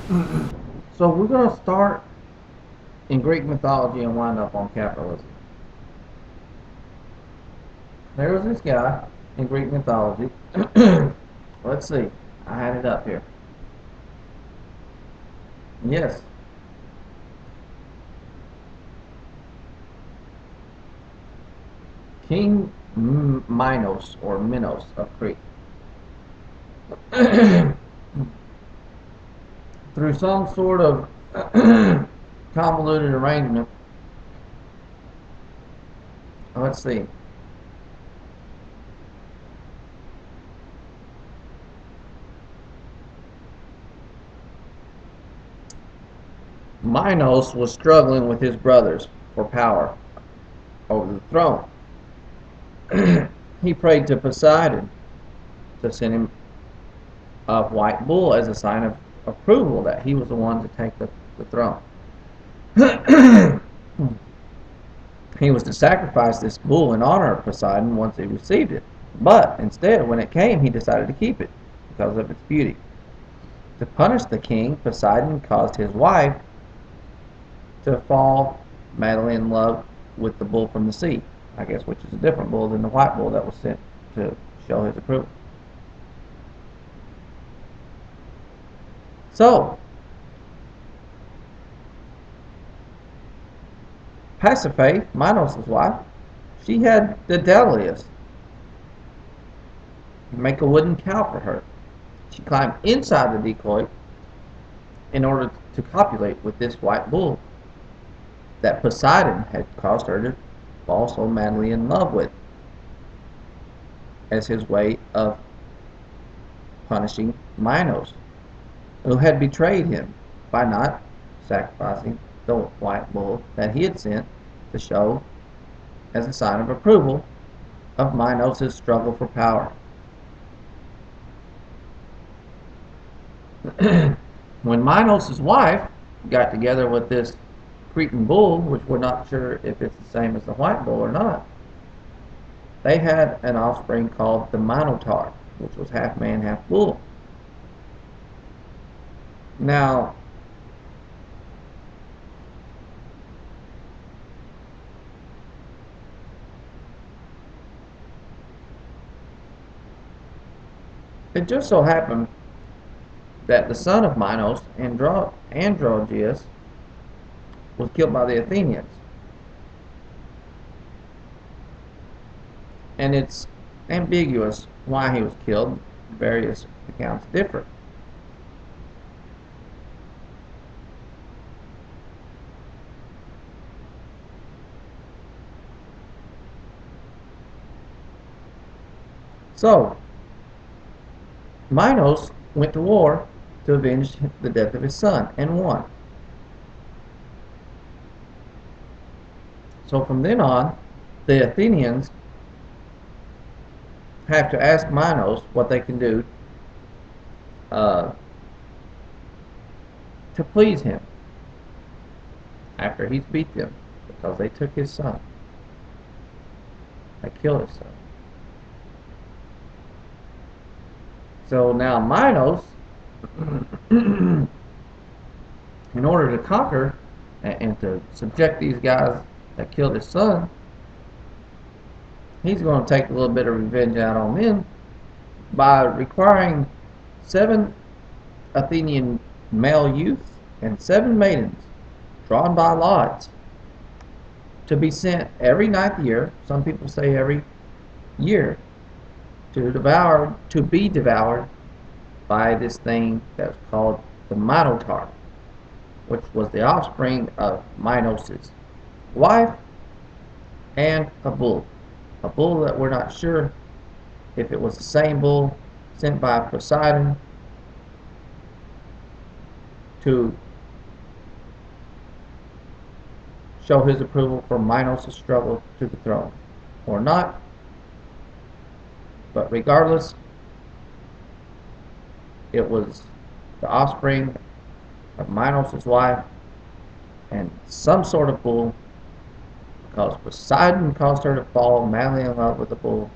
So we're going to start in Greek mythology and wind up on capitalism. There was this guy in Greek mythology. Let's see. I had it up here. Yes. King Minos or Minos of Crete. Through some sort of convoluted arrangement. Let's see. Minos was struggling with his brothers for power over the throne. He prayed to Poseidon to send him a white bull as a sign of approval that he was the one to take the throne. He was to sacrifice this bull in honor of Poseidon once he received it. But instead, when it came, he decided to keep it because of its beauty. To punish the king, Poseidon caused his wife to fall madly in love with the bull from the sea, I guess, which is a different bull than the white bull that was sent to show his approval. So, Pasiphae, Minos' wife, she had Daedalus make a wooden cow for her. She climbed inside the decoy in order to copulate with this white bull that Poseidon had caused her to fall so madly in love with, as his way of punishing Minos, who had betrayed him by not sacrificing the white bull that he had sent to show as a sign of approval of Minos' struggle for power. When Minos' wife got together with this Cretan bull, which we're not sure if it's the same as the white bull or not, they had an offspring called the Minotaur, which was half man, half bull. Now, it just so happened that the son of Minos, Androgeus, was killed by the Athenians. And it's ambiguous why he was killed. Various accounts differ. So, Minos went to war to avenge the death of his son and won. So from then on, the Athenians have to ask Minos what they can do to please him after he's beat them, because they took his son. They killed his son. So now Minos, in order to conquer and to subject these guys that killed his son, he's going to take a little bit of revenge out on them by requiring 7 Athenian male youths and 7 maidens drawn by lots to be sent every 9th year, some people say every year, to be devoured by this thing that's called the Minotaur, which was the offspring of Minos' wife and a bull that we're not sure if it was the same bull sent by Poseidon to show his approval for Minos' struggle to the throne or not. But regardless, it was the offspring of Minos' wife and some sort of bull, because Poseidon caused her to fall madly in love with the bull.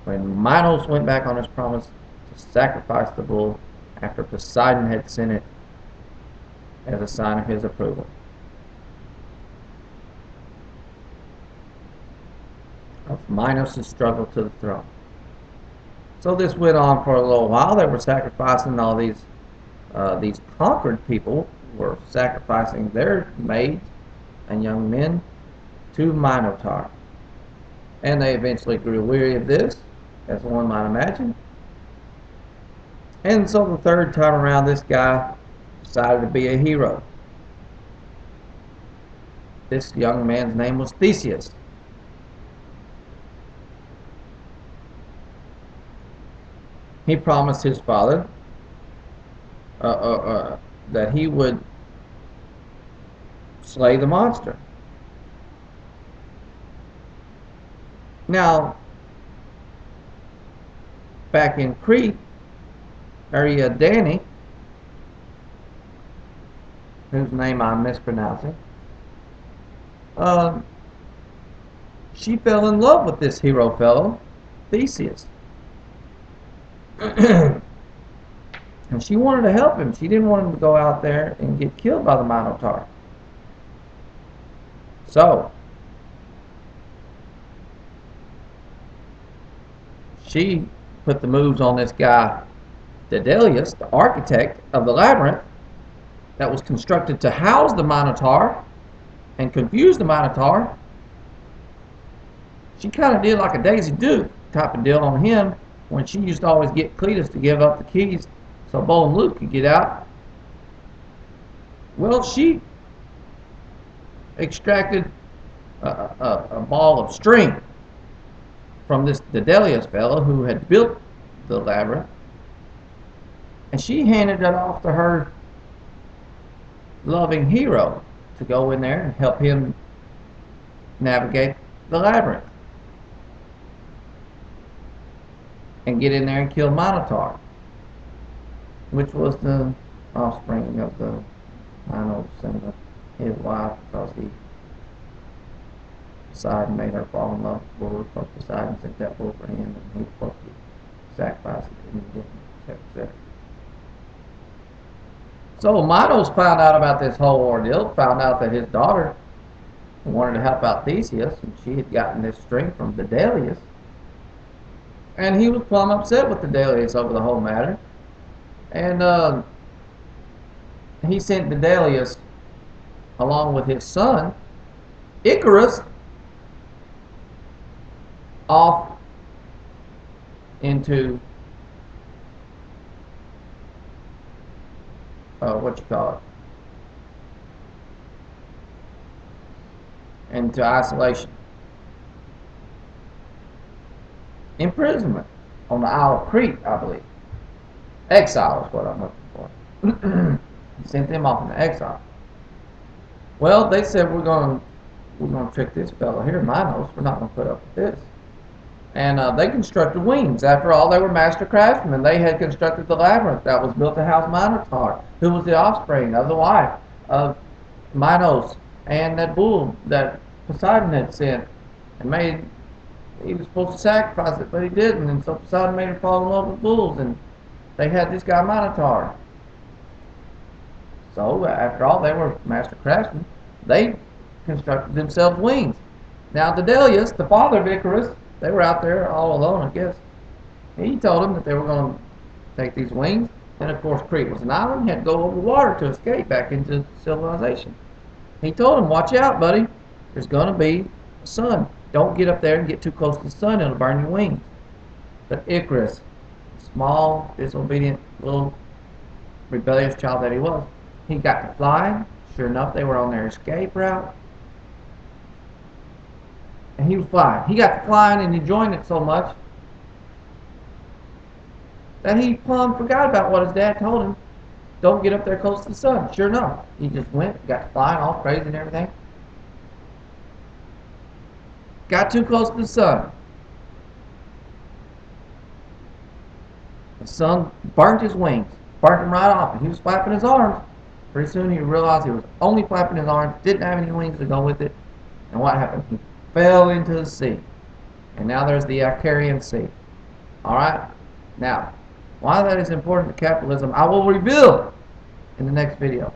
When Minos went back on his promise to sacrifice the bull after Poseidon had sent it as a sign of his approval. Of Minos' struggle to the throne. So this went on for a little while. They were sacrificing all these conquered people were sacrificing their maids and young men to Minotaur. And they eventually grew weary of this, as one might imagine. And so the third time around, this guy decided to be a hero. This young man's name was Theseus. He promised his father that he would slay the monster. Now, back in Crete, Ariadne, whose name I'm mispronouncing, she fell in love with this hero fellow, Theseus. And she wanted to help him. She didn't want him to go out there and get killed by the Minotaur. So, she put the moves on this guy, Daedalus, the architect of the labyrinth that was constructed to house the Minotaur and confuse the Minotaur. She kind of did like a Daisy Duke type of deal on him when she used to always get Cletus to give up the keys so Bo and Luke could get out. Well, she extracted a ball of string from this Daedalus fellow who had built the labyrinth, and she handed it off to her loving hero to go in there and help him navigate the labyrinth and get in there and kill Minotaur, which was the offspring of the Minos and his wife, because Poseidon made her fall in love with bull, because Poseidon sent that bull for him, and he was supposed to sacrifice it, and he didn't, etc. So Minos found out about this whole ordeal, found out that his daughter wanted to help out Theseus, and she had gotten this string from Daedalus. And he was plumb upset with Daedalus over the whole matter. And he sent Daedalus, along with his son, Icarus, off into into isolation, imprisonment on the Isle of Crete, I believe. Exile is what I'm looking for. He sent them off into exile. Well, they said we're gonna trick this fellow here, Minos. We're not gonna put up with this. And they constructed wings. After all, they were master craftsmen. They had constructed the labyrinth that was built to house Minotaur, who was the offspring of the wife of Minos and that bull that Poseidon had sent and made. He was supposed to sacrifice it, but he didn't, and so Poseidon made her fall in love with bulls, and they had this guy Minotaur. So after all, they were master craftsmen. They constructed themselves wings. Now Daedalus, the father of Icarus, they were out there all alone, I guess. He told them that they were going to take these wings. And of course, Crete was an island. He had to go over water to escape back into civilization. He told them, watch out, buddy. There's going to be a sun. Don't get up there and get too close to the sun. It'll burn your wings. But Icarus, small, disobedient, little rebellious child that he was, he got to flying. Sure enough, they were on their escape route. And he was flying. He got to flying and enjoying it so much that he plumb forgot about what his dad told him. Don't get up there close to the sun. Sure enough, he just went, got to flying all crazy and everything. Got too close to the sun. The sun burnt his wings, burnt him right off, and he was flapping his arms. Pretty soon he realized he was only flapping his arms, didn't have any wings to go with it. And what happened? He fell into the sea. And now there's the Icarian Sea. Alright? Now, why that is important to capitalism, I will reveal in the next video.